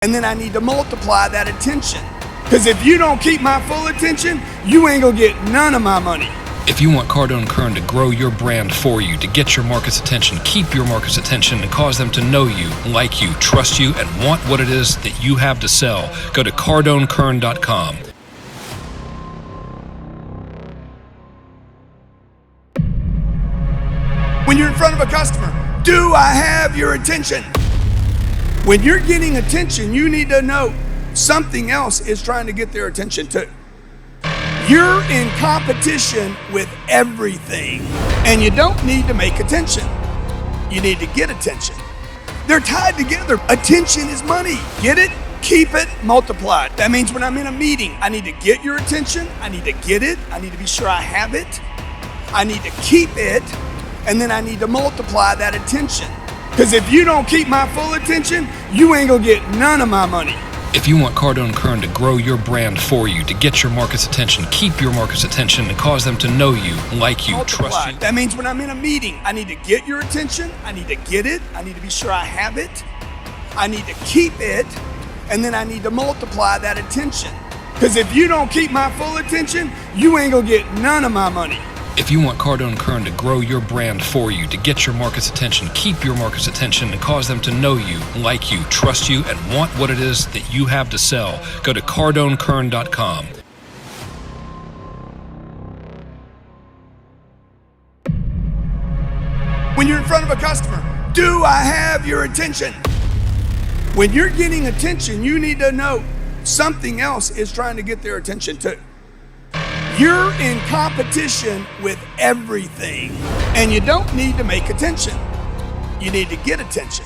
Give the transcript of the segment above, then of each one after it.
And then I need to multiply that attention. Because if you don't keep my full attention, you ain't gonna get none of my money. If you want Cardone Kern to grow your brand for you, to get your market's attention, keep your market's attention, and cause them to know you, like you, trust you, and want what it is that you have to sell, go to CardoneKern.com. When you're in front of a customer, do I have your attention? When you're getting attention, you need to know something else is trying to get their attention too. You're in competition with everything, and you don't need to make attention. You need to get attention. They're tied together. Attention is money. Get it? Keep it, multiply it. That means when I'm in a meeting, I need to get your attention. I need to get it. I need to be sure I have it. I need to keep it, and then I need to multiply that attention. Because if you don't keep my full attention, you ain't gonna get none of my money. If you want Cardone Kern to grow your brand for you, to get your market's attention, keep your market's attention, and cause them to know you, like you, trust you. That means when I'm in a meeting, I need to get your attention, I need to get it, I need to be sure I have it, I need to keep it, and then I need to multiply that attention. Because if you don't keep my full attention, you ain't gonna get none of my money. If you want Cardone Kern to grow your brand for you, to get your market's attention, keep your market's attention, and cause them to know you, like you, trust you, and want what it is that you have to sell, go to CardoneKern.com. When you're in front of a customer, do I have your attention? When you're getting attention, you need to know something else is trying to get their attention too. You're in competition with everything, and you don't need to make attention. You need to get attention.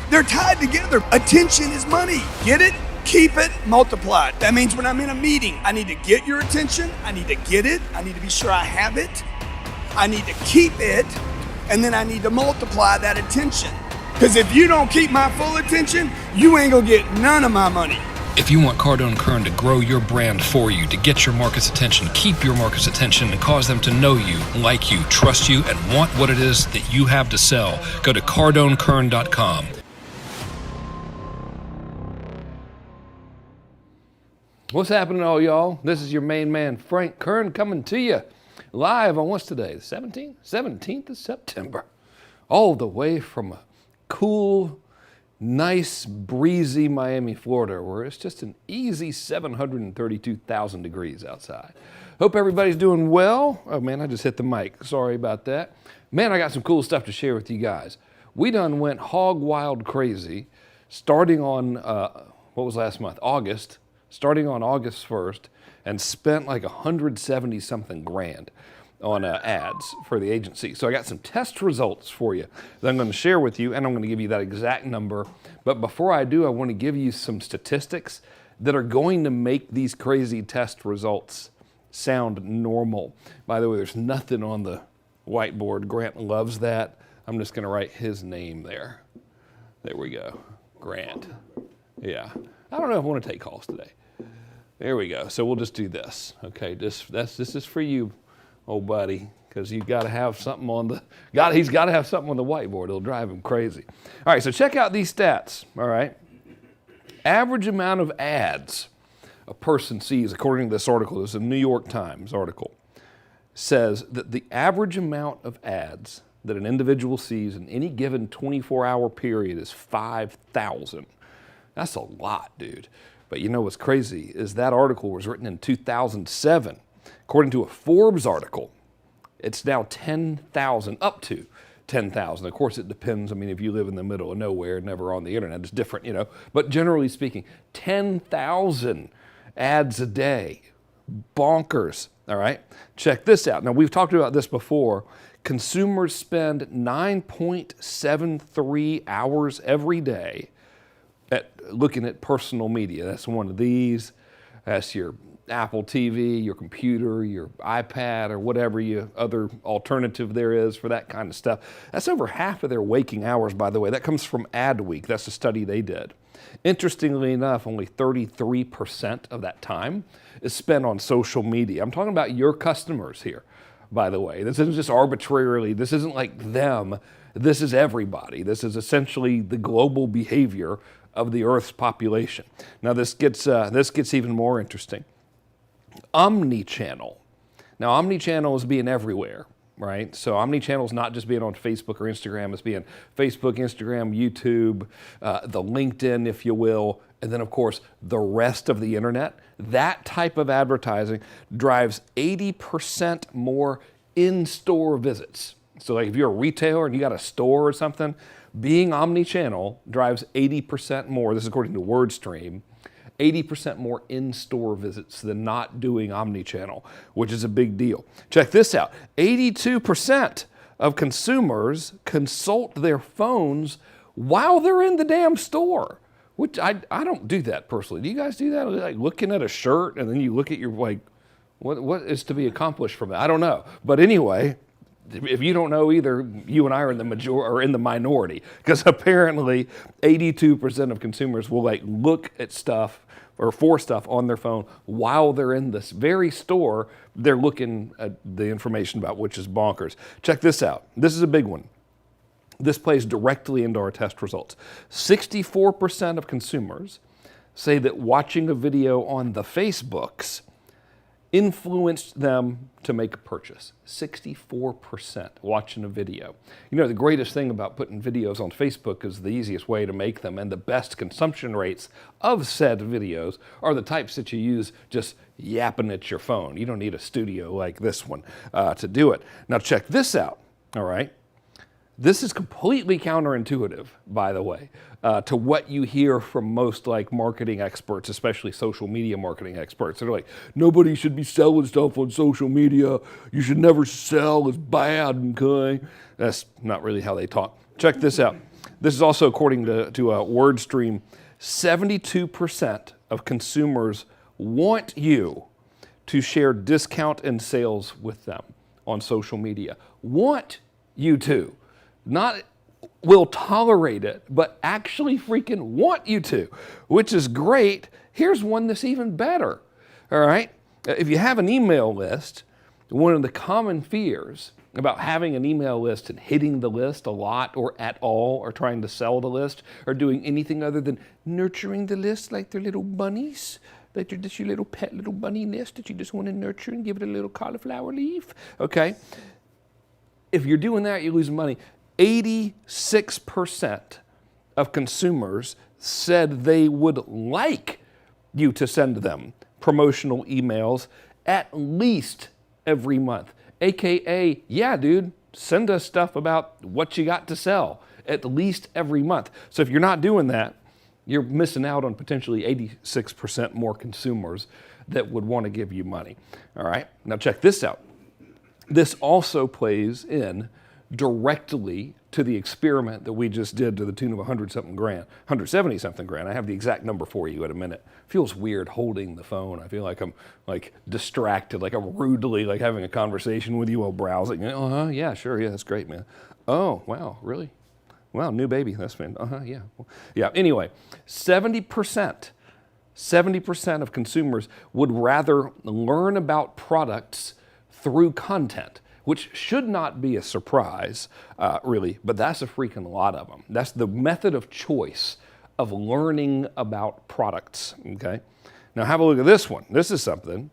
They're tied together. Attention is money. Get it? Keep it, multiply it. That means when I'm in a meeting, I need to get your attention. I need to get it. I need to be sure I have it. I need to keep it, and then I need to multiply that attention. Because if you don't keep my full attention, you ain't gonna get none of my money. If you want Cardone Kern to grow your brand for you, to get your market's attention, keep your market's attention, and cause them to know you, like you, trust you, and want what it is that you have to sell, go to CardoneKern.com. What's happening, all y'all? This is your main man, Frank Kern, coming to you live on what's today, the 17th? 17th of September. All the way from a cool, nice, breezy Miami, Florida, where it's just an easy 732,000 degrees outside. Hope everybody's doing well. Oh man, I just hit the mic. Sorry about that. Man, I got some cool stuff to share with you guys. We done went hog wild crazy starting on, what was last month? August. Starting on August 1st, and spent like 170 something grand on ads for the agency. So I got some test results for you that I'm going to share with you, and I'm going to give you that exact number. But before I do, I want to give you some statistics that are going to make these crazy test results sound normal. By the way, there's nothing on the whiteboard. Grant loves that. I'm just going to write his name there. There we go. Grant. Yeah. I don't know if I want to take calls today. There we go. So we'll just do this. Okay, this is for you, old buddy, because you've got to have something on the, he's got to have something on the whiteboard. It'll drive him crazy. All right, so check out these stats, all right? Average amount of ads a person sees, according to this article, this is a New York Times article, says that the average amount of ads that an individual sees in any given 24-hour period is 5,000. That's a lot, dude. But you know what's crazy is that article was written in 2007. According to a Forbes article, it's now 10,000, up to 10,000. Of course, it depends. I mean, if you live in the middle of nowhere, never on the internet, it's different, you know. But generally speaking, 10,000 ads a day. Bonkers, all right? Check this out. Now, we've talked about this before. Consumers spend 9.73 hours every day looking at personal media. That's one of these. That's your Apple TV, your computer, your iPad, or whatever other alternative there is for that kind of stuff. That's over half of their waking hours, by the way. That comes from Adweek. That's a study they did. Interestingly enough, only 33% of that time is spent on social media. I'm talking about your customers here, by the way. This isn't just arbitrarily. This isn't like them. This is everybody. This is essentially the global behavior of the Earth's population. Now this gets even more interesting. Omnichannel. Now omnichannel is being everywhere, right? So omnichannel is not just being on Facebook or Instagram, it's being Facebook, Instagram, YouTube, the LinkedIn, if you will, and then of course the rest of the internet. That type of advertising drives 80% more in-store visits. So like if you're a retailer and you got a store or something, being omnichannel drives 80% more, this is according to WordStream, 80% more in-store visits than not doing omnichannel, which is a big deal. Check this out, 82% of consumers consult their phones while they're in the damn store, which I don't do that personally. Do you guys do that? Like looking at a shirt and then you look at your, like, what is to be accomplished from that? I don't know. But anyway, if you don't know either, you and I are in the minority, because apparently 82% of consumers will like look at stuff or for stuff on their phone while they're in this very store they're looking at the information about, which is bonkers. Check this out. This is a big one. This plays directly into our test results. 64% of consumers say that watching a video on the Facebooks influenced them to make a purchase. 64% watching a video. You know, the greatest thing about putting videos on Facebook is the easiest way to make them, and the best consumption rates of said videos are the types that you use just yapping at your phone. You don't need a studio like this one to do it. Now check this out, all right? This is completely counterintuitive, by the way, to what you hear from most like marketing experts, especially social media marketing experts. They're like, nobody should be selling stuff on social media. You should never sell. It's bad. Okay? That's not really how they talk. Check this out. This is also according to WordStream. 72% of consumers want you to share discount and sales with them on social media. Want you to. Not will tolerate it, but actually freaking want you to, which is great. Here's one that's even better, all right? If you have an email list, one of the common fears about having an email list and hitting the list a lot or at all or trying to sell the list or doing anything other than nurturing the list like they're little bunnies, like they're just your little pet little bunny nest that you just want to nurture and give it a little cauliflower leaf, okay? If you're doing that, you're losing money. 86% of consumers said they would like you to send them promotional emails at least every month. AKA, yeah, dude, send us stuff about what you got to sell at least every month. So if you're not doing that, you're missing out on potentially 86% more consumers that would want to give you money. All right, now check this out. This also plays in directly to the experiment that we just did to the tune of 170 something grand. I have the exact number for you in a minute. Feels weird holding the phone. I feel like I'm like distracted, like I'm rudely like having a conversation with you while browsing. Yeah, sure, yeah, that's great, man. Oh, wow, really? Wow, new baby, that's been, yeah. Yeah, anyway, 70% of consumers would rather learn about products through content, which should not be a surprise, really, but that's a freaking lot of them. That's the method of choice of learning about products, okay? Now have a look at this one. This is something.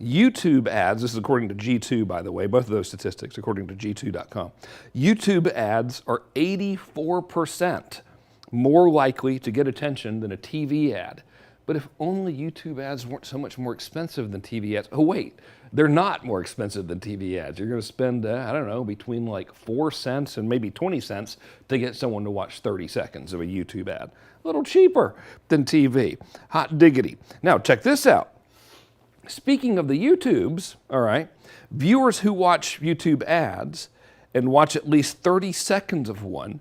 YouTube ads, this is according to G2, by the way, both of those statistics according to G2.com. YouTube ads are 84% more likely to get attention than a TV ad. But if only YouTube ads weren't so much more expensive than TV ads. Oh wait, they're not more expensive than TV ads. You're gonna spend, I don't know, between like 4 cents and maybe 20 cents to get someone to watch 30 seconds of a YouTube ad. A little cheaper than TV. Hot diggity. Now check this out. Speaking of the YouTubes, all right, viewers who watch YouTube ads and watch at least 30 seconds of one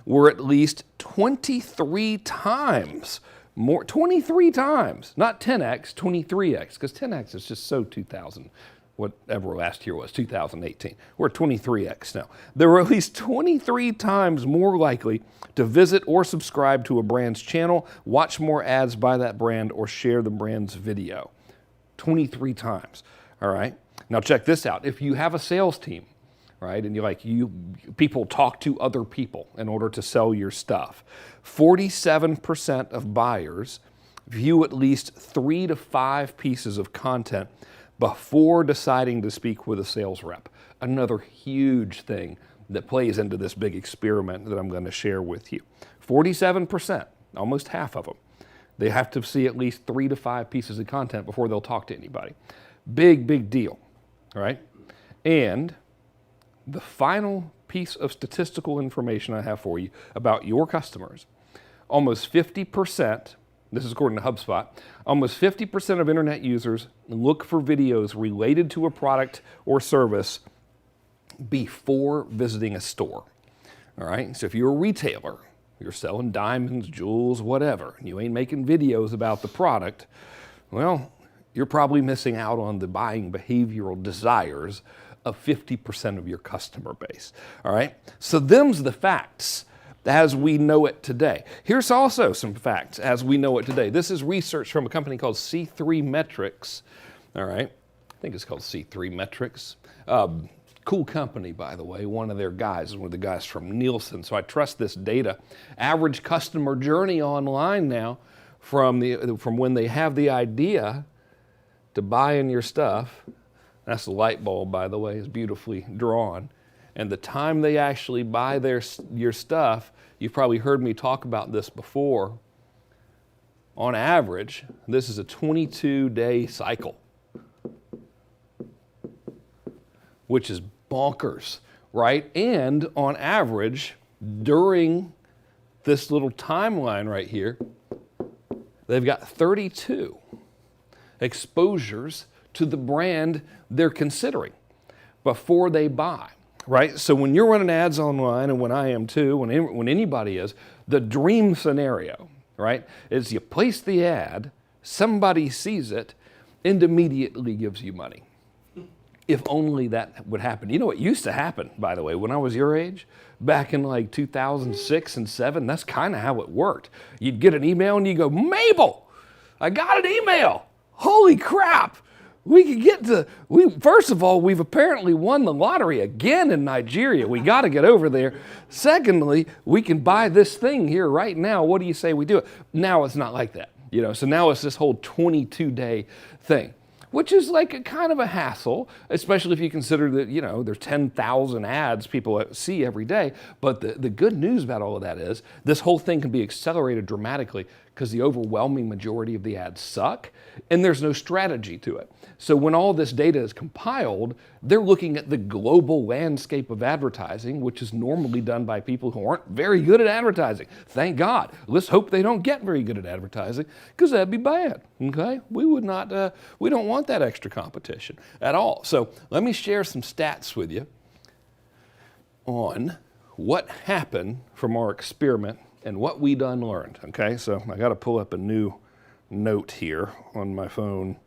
were at least 23 times more, 23 times, not 10x, 23x, because 10x is just so 2000, whatever last year was, 2018. We're 23x now. They were at least 23 times more likely to visit or subscribe to a brand's channel, watch more ads by that brand, or share the brand's video. 23 times, all right? Now check this out. If you have a sales team, right? And people talk to other people in order to sell your stuff. 47% of buyers view at least 3 to 5 pieces of content before deciding to speak with a sales rep. Another huge thing that plays into this big experiment that I'm going to share with you. 47%, almost half of them, they have to see at least 3 to 5 pieces of content before they'll talk to anybody. Big deal, right? And the final piece of statistical information I have for you about your customers, almost 50%, this is according to HubSpot, almost 50% of internet users look for videos related to a product or service before visiting a store. All right, so if you're a retailer, you're selling diamonds, jewels, whatever, and you ain't making videos about the product, well, you're probably missing out on the buying behavioral desires of 50% of your customer base. All right, so them's the facts as we know it today. Here's also some facts as we know it today. This is research from a company called C3 Metrics. All right, I think it's called C3 Metrics. Cool company, by the way. One of their guys is one of the guys from Nielsen, so I trust this data. Average customer journey online now from when they have the idea to buying your stuff, that's the light bulb, by the way, is beautifully drawn, and the time they actually buy your stuff, you've probably heard me talk about this before, on average, this is a 22-day cycle, which is bonkers, right? And on average, during this little timeline right here, they've got 32 exposures to the brand they're considering before they buy, right? So when you're running ads online, and when I am too, when anybody is, the dream scenario, right, is you place the ad, somebody sees it, and immediately gives you money. If only that would happen. You know what used to happen, by the way, when I was your age, back in like 2006 and 7, that's kind of how it worked. You'd get an email and you go, Mabel, I got an email. Holy crap. First of all, we've apparently won the lottery again in Nigeria. We got to get over there. Secondly, we can buy this thing here right now. What do you say we do it? Now it's not like that, so now it's this whole 22-day thing, which is like a kind of a hassle, especially if you consider that, there's 10,000 ads people see every day. But the good news about all of that is this whole thing can be accelerated dramatically because the overwhelming majority of the ads suck and there's no strategy to it. So when all this data is compiled, they're looking at the global landscape of advertising, which is normally done by people who aren't very good at advertising. Thank God. Let's hope they don't get very good at advertising, because that'd be bad, okay? We don't want that extra competition at all. So let me share some stats with you on what happened from our experiment and what we done learned, okay? So I got to pull up a new note here on my phone.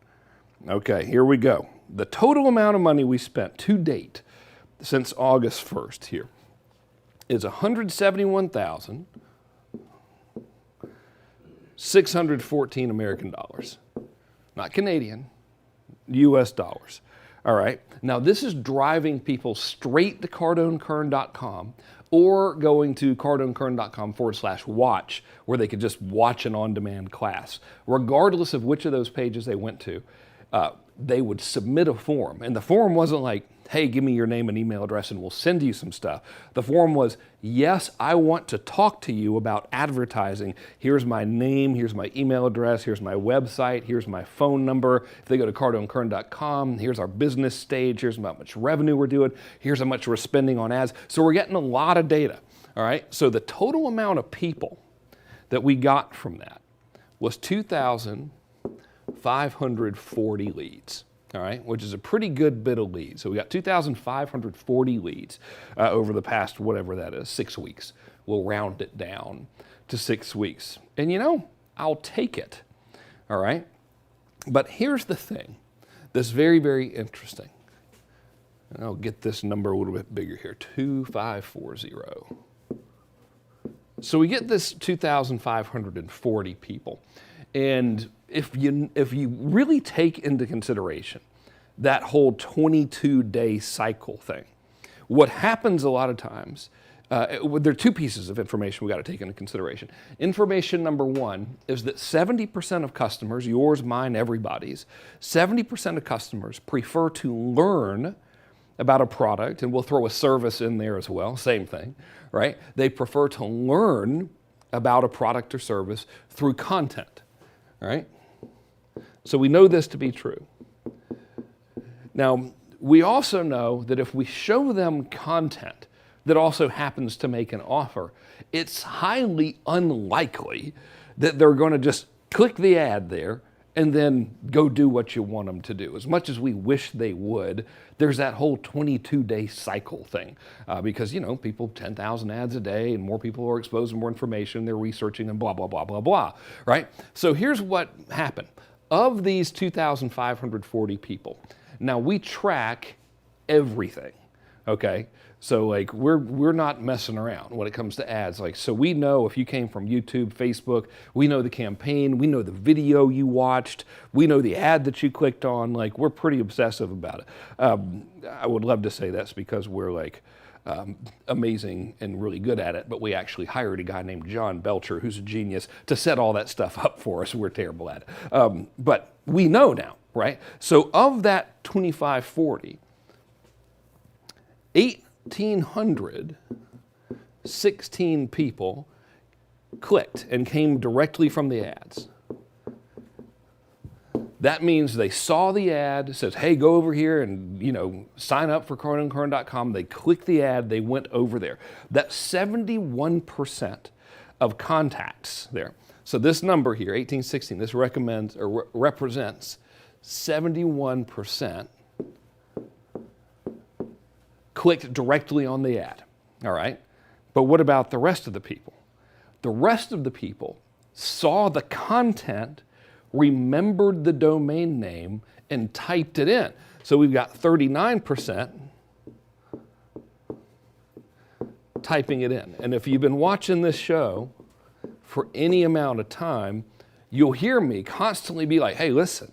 Okay, here we go. The total amount of money we spent to date since August 1st here is $171,614 American dollars. Not Canadian, US dollars. All right, now this is driving people straight to CardoneKern.com or going to CardoneKern.com/watch, where they could just watch an on-demand class. Regardless of which of those pages they went to, they would submit a form. And the form wasn't like, hey, give me your name and email address and we'll send you some stuff. The form was, yes, I want to talk to you about advertising. Here's my name, here's my email address, here's my website, here's my phone number. If they go to CardoneKern.com, here's our business stage, here's how much revenue we're doing, here's how much we're spending on ads. So we're getting a lot of data, all right? So the total amount of people that we got from that was 2,540 leads. All right, which is a pretty good bit of leads. So we got 2,540 leads over the past, whatever that is, 6 weeks. We'll round it down to 6 weeks. And I'll take it, all right? But here's the thing that's very, very interesting. And I'll get this number a little bit bigger here, 2,540. So we get this 2,540 people. And if you really take into consideration that whole 22-day cycle thing, what happens a lot of times, there are two pieces of information we got to take into consideration. Information number one is that 70% of customers, yours, mine, everybody's, 70% of customers prefer to learn about a product, and we'll throw a service in there as well, same thing, right? They prefer to learn about a product or service through content, right? So we know this to be true. Now, we also know that if we show them content that also happens to make an offer, it's highly unlikely that they're going to just click the ad there and then go do what you want them to do. As much as we wish they would, there's that whole 22-day cycle thing because, people, 10,000 ads a day and more people are exposed to more information, they're researching and blah, blah, blah, blah, blah, right? So here's what happened. Of these 2,540 people, now we track everything, okay? So we're not messing around when it comes to ads. So we know if you came from YouTube, Facebook, we know the campaign, we know the video you watched, we know the ad that you clicked on. We're pretty obsessive about it. I would love to say that's because we're amazing and really good at it, but we actually hired a guy named John Belcher, who's a genius, to set all that stuff up for us. We're terrible at it. But we know now, right? So of that 2,540, 1,816 people clicked and came directly from the ads. That means they saw the ad, it says, hey, go over here and sign up for CardoneKern.com. They clicked the ad, they went over there. That's 71% of contacts there. So this number here, 1816, this represents 71% clicked directly on the ad, all right? But what about the rest of the people? The rest of the people saw the content, remembered the domain name, and typed it in. So we've got 39% typing it in. And if you've been watching this show for any amount of time, you'll hear me constantly be like, hey, listen,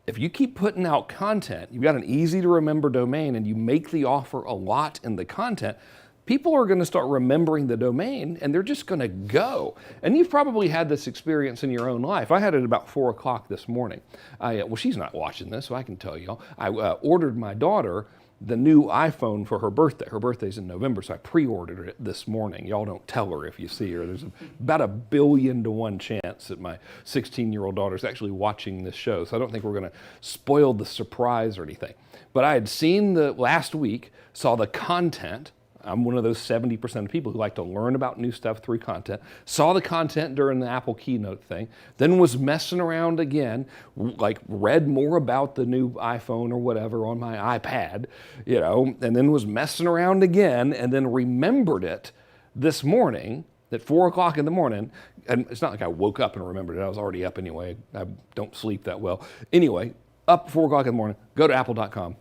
if you keep putting out content, you've got an easy to remember domain and you make the offer a lot in the content, people are going to start remembering the domain and they're just going to go. And you've probably had this experience in your own life. I had it about 4 o'clock this morning. Well, she's not watching this, so I can tell y'all. I ordered my daughter the new iPhone for her birthday. Her birthday's in November, so I pre-ordered it this morning. Y'all don't tell her if you see her. There's about 1 billion to 1 chance that my 16-year-old daughter's actually watching this show, so I don't think we're going to spoil the surprise or anything. But I had seen last week, saw the content. I'm one of those 70% of people who like to learn about new stuff through content. Saw the content during the Apple keynote thing, then was messing around again, read more about the new iPhone or whatever on my iPad, and then was messing around again, and then remembered it this morning at 4 o'clock in the morning. And it's not like I woke up and remembered it. I was already up anyway. I don't sleep that well. Anyway, up 4 o'clock in the morning, go to apple.com,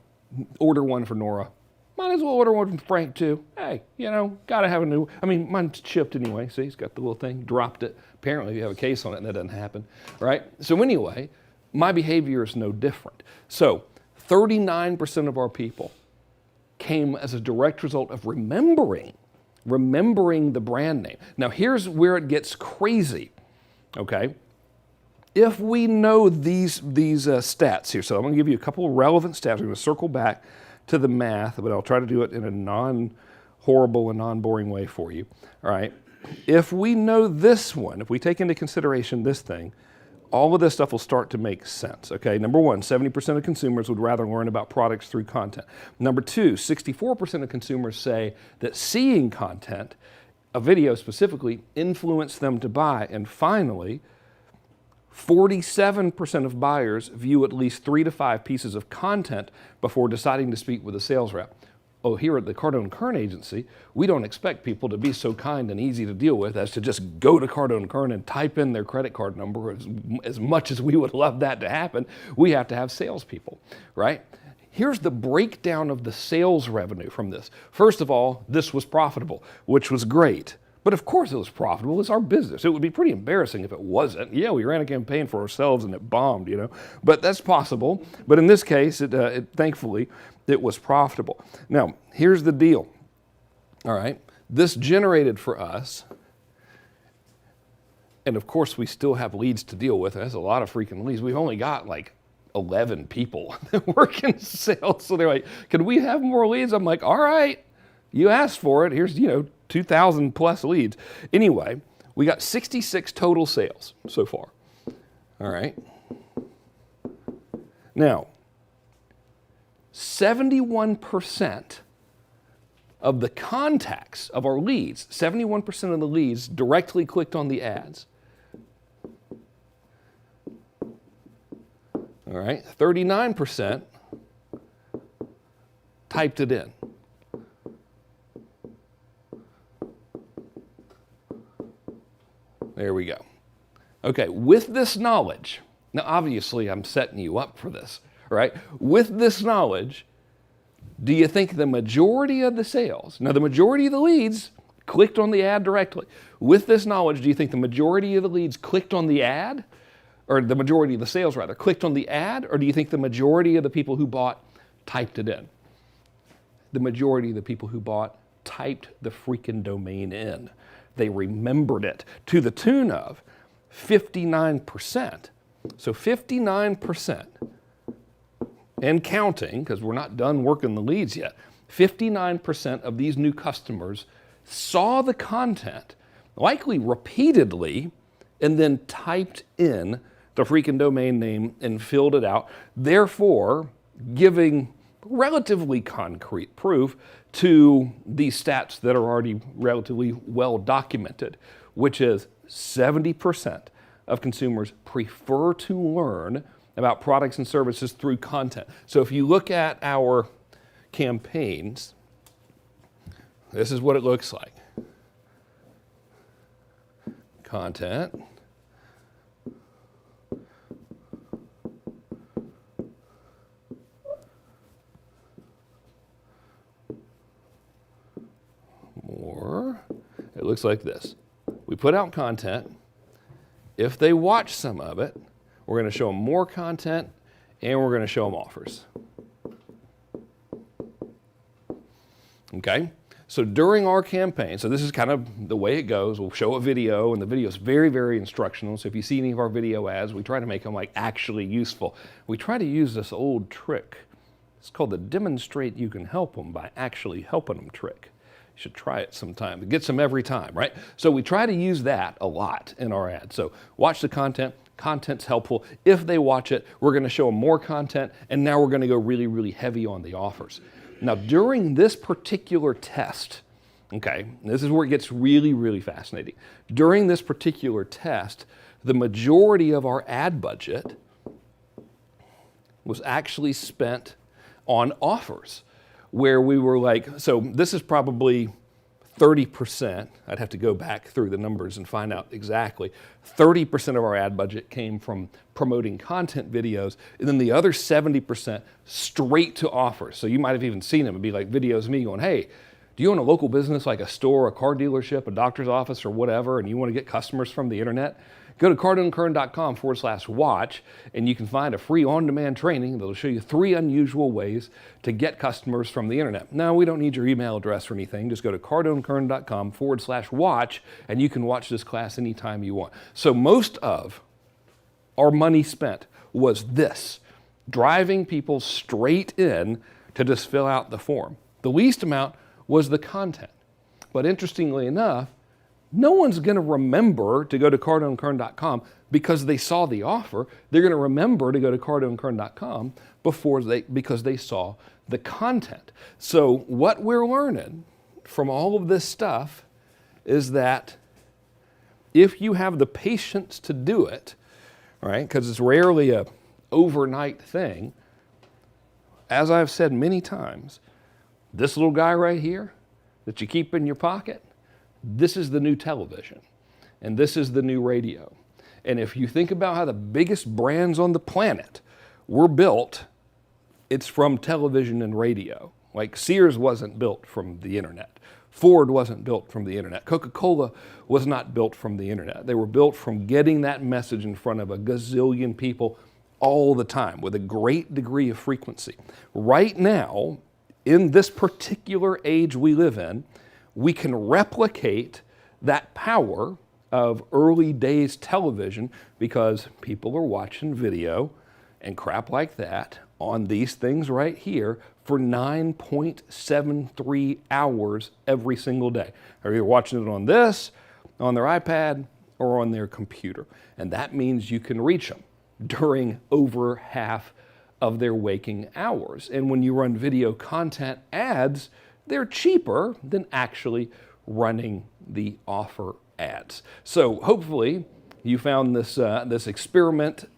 order one for Nora. Might as well order one from Frank too. Hey, gotta have a new, mine's chipped anyway. See, he's got the little thing, dropped it. Apparently you have a case on it and that doesn't happen, right? So anyway, my behavior is no different. So 39% of our people came as a direct result of remembering the brand name. Now here's where it gets crazy, okay? If we know these stats here, so I'm gonna give you a couple of relevant stats. I'm gonna circle back to the math, but I'll try to do it in a non-horrible and non-boring way for you, all right? If we know this one, if we take into consideration this thing, all of this stuff will start to make sense, okay? Number one, 70% of consumers would rather learn about products through content. Number two, 64% of consumers say that seeing content, a video specifically, influenced them to buy. And finally, 47% of buyers view at least 3 to 5 pieces of content before deciding to speak with a sales rep. Oh, here at the Cardone Kern agency, we don't expect people to be so kind and easy to deal with as to just go to Cardone Kern and type in their credit card number. As much as we would love that to happen, we have to have salespeople, right? Here's the breakdown of the sales revenue from this. First of all, this was profitable, which was great. But of course it was profitable. It's our business. It would be pretty embarrassing if it wasn't. Yeah, we ran a campaign for ourselves and it bombed, But that's possible. But in this case, thankfully, it was profitable. Now, here's the deal. All right. This generated for us, and of course we still have leads to deal with. That's a lot of freaking leads. We've only got like 11 people that work in sales. So they're like, can we have more leads? I'm like, all right, you asked for it. Here's, 2,000 plus leads. Anyway, we got 66 total sales so far. All right. Now, 71% of the contacts of our leads, 71% of the leads directly clicked on the ads. All right, 39% typed it in. There we go. Okay, with this knowledge, now obviously I'm setting you up for this, right? With this knowledge, do you think the majority of the sales, now the majority of the leads clicked on the ad directly. With this knowledge, do you think the majority of the leads clicked on the ad? Or the majority of the sales rather, clicked on the ad? Or do you think the majority of the people who bought typed it in? The majority of the people who bought typed the freaking domain in. They remembered it to the tune of 59%. So 59%, and counting, because we're not done working the leads yet, 59% of these new customers saw the content, likely repeatedly, and then typed in the freaking domain name and filled it out, therefore giving relatively concrete proof to these stats that are already relatively well documented, which is 70% of consumers prefer to learn about products and services through content. So if you look at our campaigns, this is what it looks like. Content. More. It looks like this. We put out content. If they watch some of it, we're going to show them more content and we're going to show them offers. Okay? So during our campaign, so this is kind of the way it goes. We'll show a video, and the video is very, very instructional. So if you see any of our video ads, we try to make them like actually useful. We try to use this old trick. It's called the demonstrate you can help them by actually helping them trick. You should try it sometime. It gets them every time, right? So we try to use that a lot in our ads. So watch the content. Content's helpful. If they watch it, we're going to show them more content, and now we're going to go really, really heavy on the offers. Now, during this particular test, okay, this is where it gets really, really fascinating. During this particular test, the majority of our ad budget was actually spent on offers, where we were like, so this is probably 30%. I'd have to go back through the numbers and find out exactly. 30% of our ad budget came from promoting content videos, and then the other 70% straight to offers. So you might have even seen them. It'd be like videos of me going, hey, do you own a local business like a store, a car dealership, a doctor's office, or whatever, and you want to get customers from the internet? Go to CardoneKern.com/watch, and you can find a free on-demand training that'll show you 3 unusual ways to get customers from the internet. Now, we don't need your email address or anything. Just go to CardoneKern.com/watch, and you can watch this class anytime you want. So most of our money spent was this, driving people straight in to just fill out the form. The least amount was the content. But interestingly enough, no one's going to remember to go to CardoneKern.com because they saw the offer. They're going to remember to go to CardoneKern.com because they saw the content. So what we're learning from all of this stuff is that if you have the patience to do it, right, because it's rarely a overnight thing, as I've said many times, this little guy right here that you keep in your pocket, this is the new television, and this is the new radio. And if you think about how the biggest brands on the planet were built, it's from television and radio. Like Sears wasn't built from the internet. Ford wasn't built from the internet. Coca-Cola was not built from the internet. They were built from getting that message in front of a gazillion people all the time with a great degree of frequency. Right now, in this particular age we live in, we can replicate that power of early days television because people are watching video and crap like that on these things right here for 9.73 hours every single day. They're either watching it on this, on their iPad, or on their computer. And that means you can reach them during over half of their waking hours. And when you run video content ads, they're cheaper than actually running the offer ads. So hopefully you found this experiment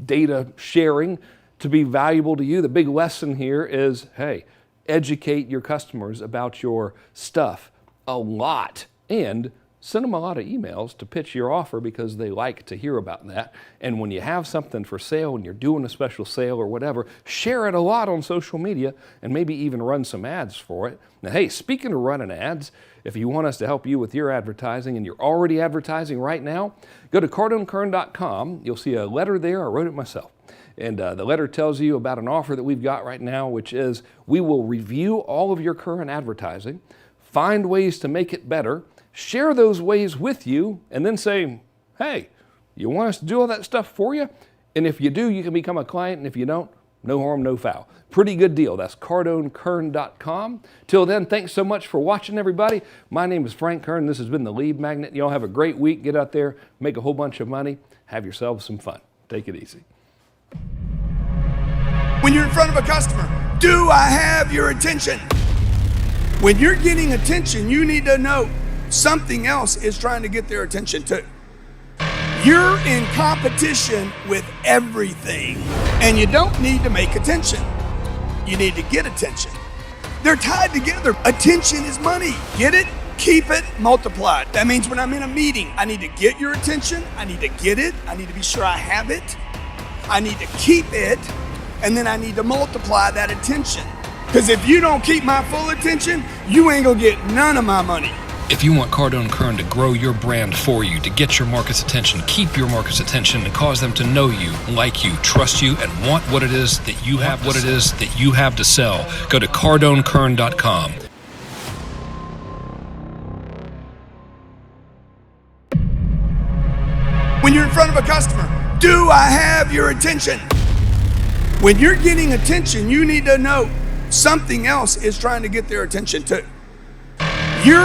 data sharing to be valuable to you. The big lesson here is, hey, educate your customers about your stuff a lot and send them a lot of emails to pitch your offer because they like to hear about that. And when you have something for sale and you're doing a special sale or whatever, share it a lot on social media and maybe even run some ads for it. Now, hey, speaking of running ads, if you want us to help you with your advertising and you're already advertising right now, go to CardoneKern.com. You'll see a letter there. I wrote it myself. And the letter tells you about an offer that we've got right now, which is we will review all of your current advertising, find ways to make it better, share those ways with you, and then say, hey, you want us to do all that stuff for you? And if you do, you can become a client, and if you don't, no harm, no foul. Pretty good deal. That's CardoneKern.com. Till then, thanks so much for watching, everybody. My name is Frank Kern. This has been The Lead Magnet. Y'all have a great week. Get out there, make a whole bunch of money, have yourselves some fun. Take it easy. When you're in front of a customer, do I have your attention? When you're getting attention, you need to know something else is trying to get their attention too. You're in competition with everything, and you don't need to make attention. You need to get attention. They're tied together. Attention is money. Get it? Keep it, multiply it. That means when I'm in a meeting, I need to get your attention. I need to get it. I need to be sure I have it. I need to keep it, and then I need to multiply that attention. Because if you don't keep my full attention, you ain't gonna get none of my money. If you want Cardone Kern to grow your brand for you, to get your market's attention, keep your market's attention, and cause them to know you, like you, trust you, and want what it is that you have, to sell, go to CardoneKern.com. When you're in front of a customer, do I have your attention? When you're getting attention, you need to know something else is trying to get their attention too. You're